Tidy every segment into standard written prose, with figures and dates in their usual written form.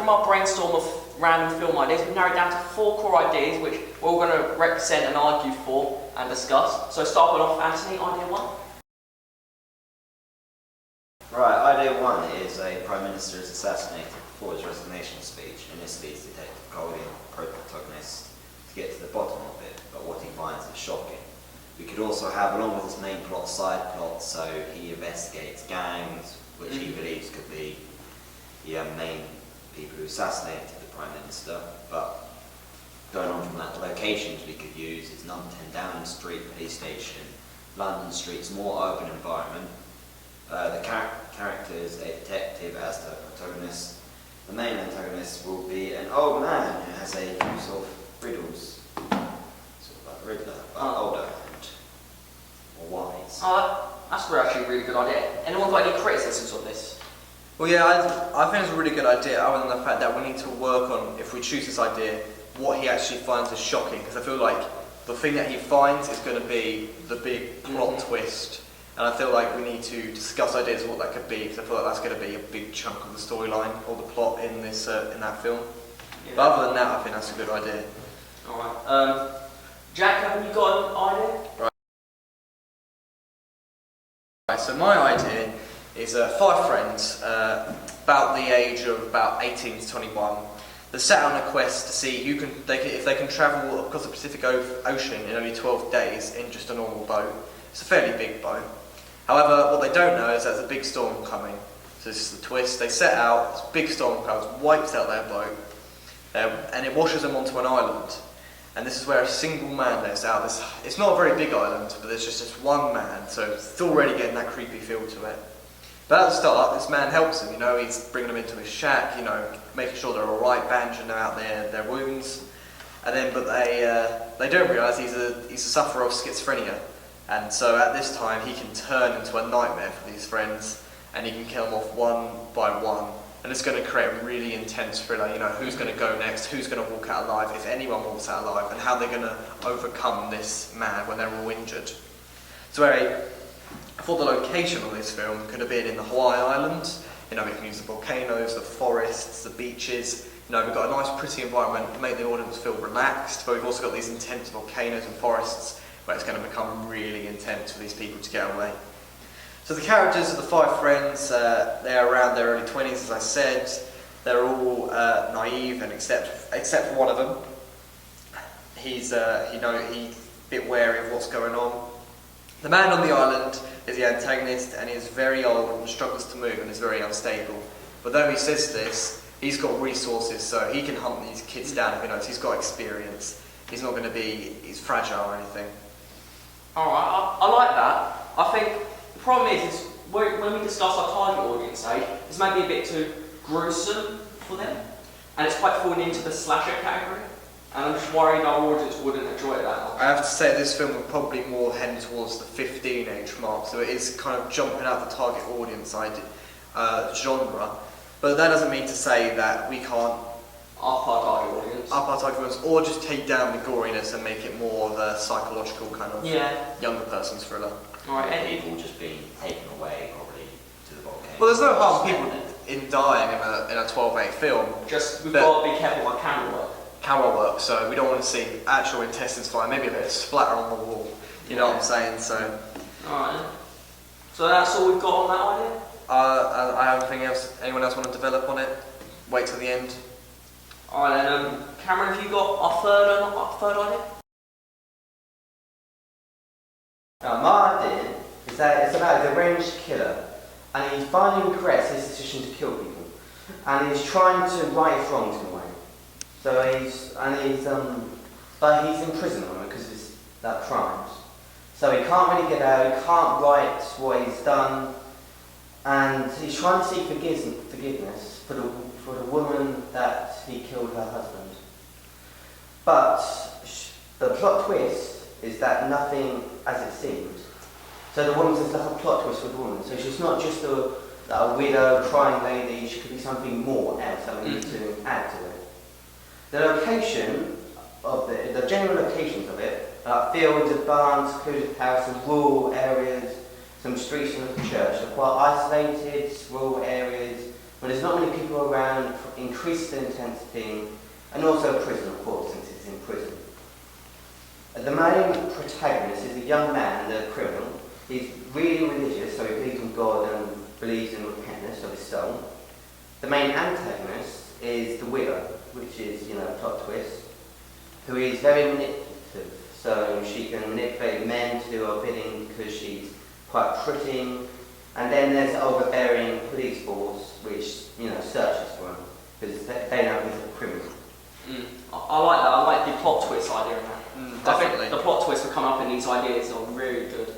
from our brainstorm of random film ideas, we've narrowed down to 4 core ideas, which we're all going to represent and argue for and discuss. So starting off, Anthony, idea 1. Right, idea 1 is a Prime Minister is assassinated before his resignation speech. In this speech, Detective Golding, protagonist, to get to the bottom of it, but what he finds is shocking. We could also have, along with his main plot, side plots, so he investigates gangs, which he believes could be the main people who assassinated the Prime Minister. But going on from that, the locations we could use is number 10 Downing Street Police Station, London Street's more urban environment. The characters, a detective as the protagonist. The main antagonist will be an old man who has a use of riddles, sort of like Riddler, but older and more wise. That's actually a really good idea. Anyone got any criticisms of this? Well, yeah, I think it's a really good idea, other than the fact that we need to work on, if we choose this idea, what he actually finds is shocking, because I feel like the thing that he finds is going to be the big plot twist, and I feel like we need to discuss ideas of what that could be, because I feel like that's going to be a big chunk of the storyline or the plot in this in that film. Yeah. But other than that, I think that's a good idea. Alright. Jack, haven't you got an idea? Right, so my idea is 5 friends, about the age of about 18 to 21. They're set on a quest to see if they can travel across the Pacific Ocean in only 12 days in just a normal boat. It's a fairly big boat. However, what they don't know is there's a big storm coming. So this is the twist. They set out, this big storm comes, wipes out their boat, and it washes them onto an island. And this is where a single man lives out. It's not a very big island, but there's just this one man, so it's already getting that creepy feel to it. But at the start, this man helps them, he's bringing them into his shack, making sure they're alright, bandaging them out their wounds. But they don't realise he's a sufferer of schizophrenia. And so at this time, he can turn into a nightmare for these friends, and he can kill them off one by one. And it's going to create a really intense thriller, who's going to go next, who's going to walk out alive, if anyone walks out alive, and how they're going to overcome this man when they're all injured. So I thought the location of this film could have been in the Hawaii Islands. We can use the volcanoes, the forests, the beaches. We've got a nice pretty environment to make the audience feel relaxed, but we've also got these intense volcanoes and forests where it's going to become really intense for these people to get away. So the characters of the 5 friends, they're around their early 20s, as I said. They're all naive, and except for one of them. He's a bit wary of what's going on. The man on the island is the antagonist, and he's very old and struggles to move and is very unstable. But though he says this, he's got resources, so he can hunt these kids down if he knows. He's got experience. He's not going to be fragile or anything. Alright, I like that. I think the problem is when we discuss our target audience age, this might be a bit too gruesome for them, and it's quite falling into the slasher category, and I'm just worried our audience wouldn't enjoy it that much. I have to say this film would probably more head towards the 15 age mark, so it is kind of jumping out the target audience genre, but that doesn't mean to say that we can't up our target audience, or just take down the goriness and make it more of a psychological kind of younger person's thriller. Alright, And people just being taken away probably to the volcano. Well, there's no harm people in dying in a 12-8 film. Just we've got to be careful about camera work. So we don't want to see actual intestines flying, maybe a bit of splatter on the wall. You know what I'm saying? So. Alright. So that's all we've got on that idea? I have anything else. Anyone else want to develop on it? Wait till the end. Alright then, Cameron, have you got our third idea? Now, my idea is that it's about a deranged killer, and he finally regrets his decision to kill people, and he's trying to right his wrongs in a way. But he's in prison at the moment because of his crimes. So he can't really get out. He can't right what he's done, and he's trying to seek forgiveness for the woman that he killed her husband. But the plot twist is that nothing as it seems. So the woman's like a plot twist for the woman. So she's not just a widow, crying lady. She could be something more else that we need to add to it. The location of the general locations of it are fields of barns, secluded houses, rural areas, some streets and a church. They're quite isolated, rural areas. When there's not many people around, increases the intensity, and also prison, of course, since it's in prison. The main protagonist is a young man, the criminal. He's really religious, so he believes in God and believes in repentance of his soul. The main antagonist is the widow, which is, a plot twist, who is very manipulative. So she can manipulate men to do her bidding because she's quite pretty. And then there's the overbearing police force, which, searches for him, because they know he's a criminal. I like that. I like the plot twist idea in that. I Definitely. think the plot twist for coming up in these ideas are really good.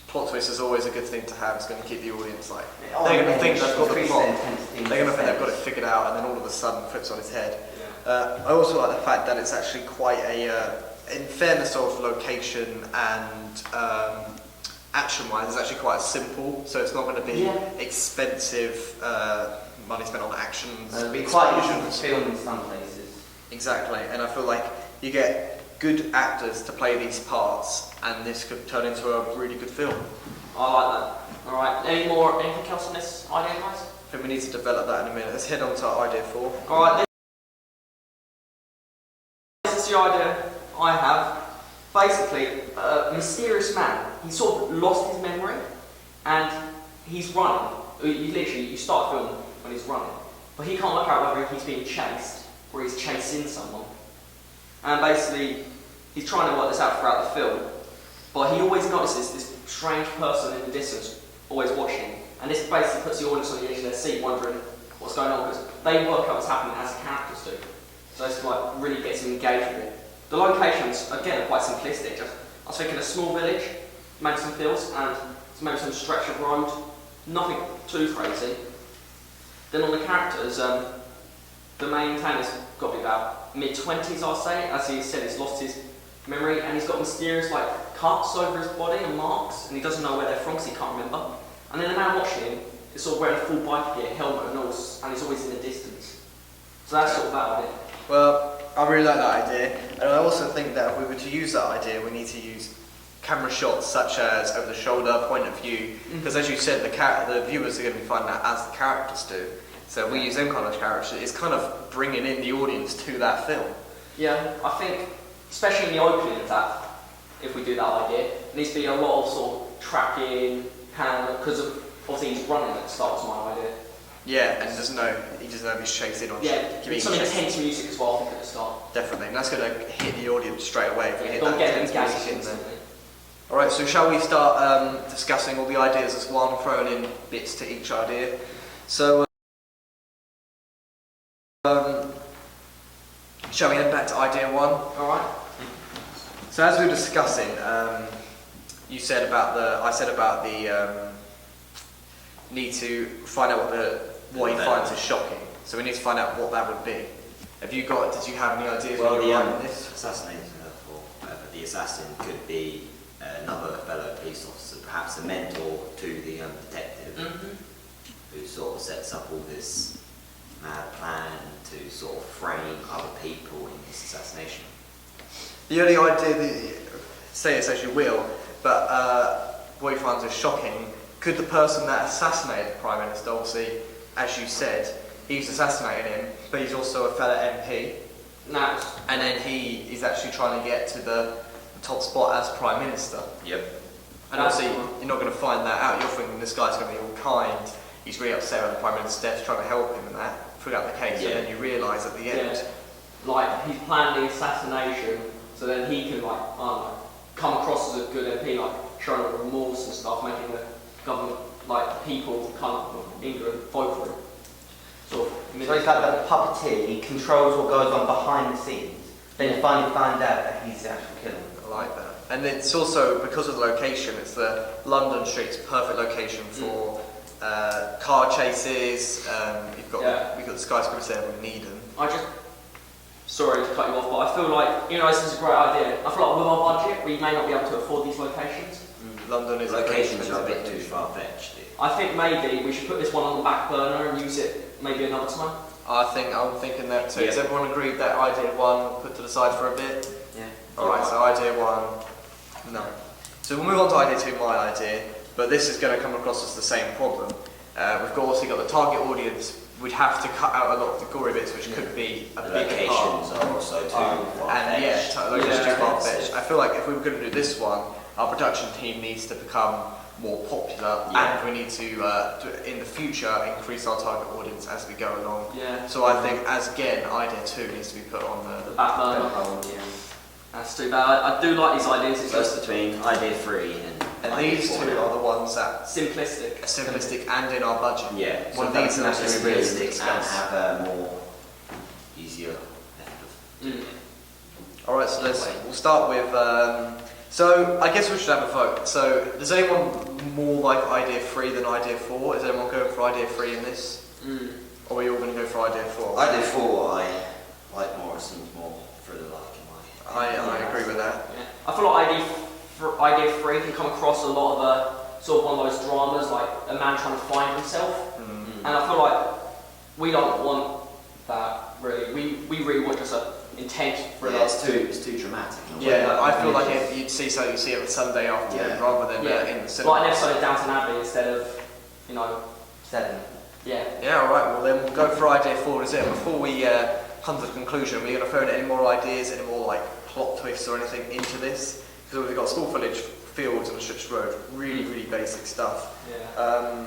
Plot twist is always a good thing to have. It's going to keep the audience like Oh, they're going to yeah, think they've got the increase plot. the intensity. They're going to think they've got it figured out, and then all of a sudden flips on his head. Yeah. I also like the fact that it's actually quite in fairness of location and action-wise, it's actually quite simple. So it's not going to be expensive money spent on actions. It'll be quite easy to explosions. film in some places. Exactly, and I feel like you get good actors to play these parts, and this could turn into a really good film. I like that. Alright, anything else on this idea, guys? I think we need to develop that in a minute. Let's head on to idea 4. Alright, this is the idea I have. Basically, a mysterious man. He sort of lost his memory, and he's running. You start film when he's running, but he can't work out whether he's being chased or he's chasing someone. And basically, he's trying to work this out throughout the film, but he always notices this strange person in the distance, always watching. And this basically puts the audience on the edge of their seat, wondering what's going on, because they work out what's happening as the characters do. So it's like really gets them engaged with it. The locations, again, are quite simplistic. I was thinking a small village, maybe some fields, and maybe some stretch of road. Nothing too crazy. Then on the characters, the main antagonist got to be about mid-20s, I'll say. As he said, he's lost his memory, and he's got mysterious cuts over his body and marks, and he doesn't know where they're from because he can't remember. And then the man watching him is sort of wearing a full bike gear, helmet and all, and he's always in the distance. So that's sort of that idea. Well, I really like that idea, and I also think that if we were to use that idea, we need to use camera shots such as over the shoulder, point of view, because as you said, the viewers are going to be finding that as the characters do. So if we use them kind of characters, it's kind of bringing in the audience to that film. Yeah, I think, especially in the opening of that, if we do that idea, there needs to be a lot of sort of tracking, because obviously he's running at the start, was my idea. Yeah, and he doesn't know if he's chasing or Some intense music as well, I think, at the start. Definitely, and that's going to hit the audience straight away if we hit Don't that get them intense engaged music in there. instantly. Alright, so shall we start discussing all the ideas as one, throwing in bits to each idea? So, shall we head back to idea 1? Alright. So as we were discussing, I said about the need to find out what he finds is shocking. So we need to find out what that would be. Did you have any ideas Well, when you the were writing this? assassination the assassin could be another fellow police officer, perhaps a mentor to the detective, who sort of sets up all this mad plan to sort of frame other people in this assassination. The only idea, say it as you will, but what he finds is shocking. Could the person that assassinated the Prime Minister, obviously, as you said, he's assassinating him, but he's also a fellow MP, No. and then he is actually trying to get to the top spot as Prime Minister. Yep. And obviously, you're not going to find that out. You're thinking this guy's going to be all kind, he's really upset with the Prime Minister's death, trying to help him and that, throughout the case, and then you realise at the end. Like, he's planned the assassination, so then he can, come across as a good MP, showing remorse and stuff, making the government, people of England vote for him. So he's like the puppeteer, he controls what goes on behind the scenes. Then you finally find out that he's the actual killer. I like that. And it's also, because of the location, it's the London street's perfect location for car chases. We've got the skyscrapers there, we need them. Sorry to cut you off, but I feel like, this is a great idea. I feel like with our budget, we may not be able to afford these locations. London is Locations are a bit too far-fetched. I think maybe we should put this one on the back burner and use it maybe another time. I'm thinking that too. Yeah. Does everyone agree that idea 1 put to the side for a bit? Yeah. Alright, so idea 1, no. So we'll move on to idea 2, my idea, but this is going to come across as the same problem. We've also got the target audience we'd have to cut out a lot of the gory bits, which could be a The big part. locations are also too And yeah, far-fetched. locations Yeah. too far-fetched. I feel like if we were going to do this one, our production team needs to become more popular, Yeah. and we need to, in the future, increase our target audience as we go along. Yeah. So I think, as again, idea 2 needs to be put on The the. back burner. Yeah. That's too bad. I do like these ideas. It's So it's just between idea 3 And idea these 4. two are the ones that simplistic. are simplistic and in our budget. Yeah, One of so these that are can actually be realistic and discuss. have a more easier method of Mm. All right, so we'll start with. So I guess we should have a vote. So does anyone more like idea 3 than idea 4? Is anyone going for idea 3 in this, Mm. or are we all going to go for idea 4? Idea 4 I like more, it seems more thriller-like in my I agree with that. Yeah. I feel like idea 3 can come across a lot of a sort of one of those dramas, like a man trying to find himself. Mm. And I feel like we don't want that really. We really want just a intense thriller. Yeah, it's too dramatic. in a way. Yeah, I feel like if you'd see something, you see it on Sunday afternoon Yeah. rather than Yeah. in the cinema. Like an episode of Downton Abbey instead of, you know, 7. yeah. Yeah, all right. Well, then we'll go for idea 4. Is it? Before we come to the conclusion, are we going to throw in any more ideas, any more like plot twists or anything into this? Because we've got school village, fields, and a stretched road. Really, really basic stuff. Yeah.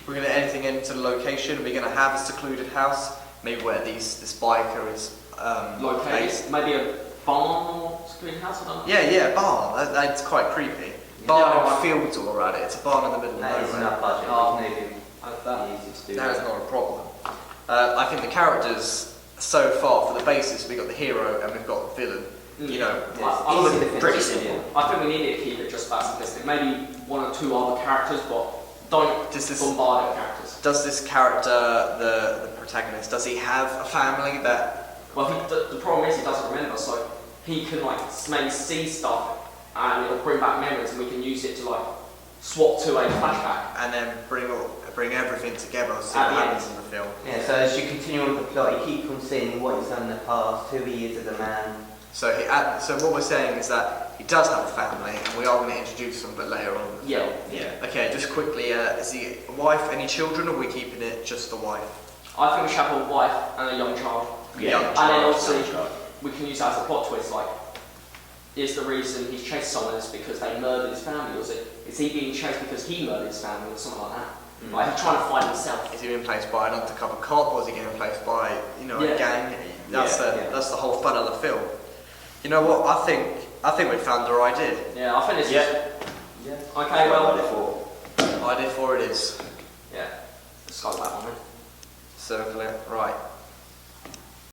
We're going to anything into the location. We're going to have a secluded house, maybe where this biker is Located. based. Maybe a barn or screen house, I don't know. Yeah, a barn. That's quite creepy. Barn Yeah, and right. fields all around it. It's a barn in the middle of That is nowhere. enough budget. Oh. We can move him. That. Easy to do. That is not a problem. I think the characters so far, for the basis, we've got the hero and we've got the villain. You know, I Easy think to pretty finish. simple. I think we need to keep it just about simplistic. Maybe one or two other characters, but don't Does this- bombard our characters. does this character, the protagonist, does he have a family that? Well, the problem is he doesn't remember, so he can like maybe see stuff and it'll bring back memories, and we can use it to like swap to a flashback. And then bring everything together, see At what the happens end. in the film. Yeah, so as you continue on with the plot, you keep on seeing what he's done in the past, who he is as a man. So so what we're saying is that he does have a family, and we are going to introduce them, but later on. in the Yeah. film. Yeah. Okay, just quickly, is he a wife, any children, or are we keeping it just the wife? I think we should have a wife and a young child. Young And then child, obviously young child. we can use that as a plot twist, like, is the reason he's chased someone is because they murdered his family, or is he being chased because he murdered his family, or something like that? Like, he's trying to find himself. Is he being placed by an undercover cop, or is he getting placed by, Yeah. a gang? That's Yeah. that's the whole fun of the film. You know what? I think we found our idea. Yeah, I think this Yeah. is... Yeah. Okay, well... Idea 4. Idea 4 it is. Yeah, let's go with that one then. Circle it. Right.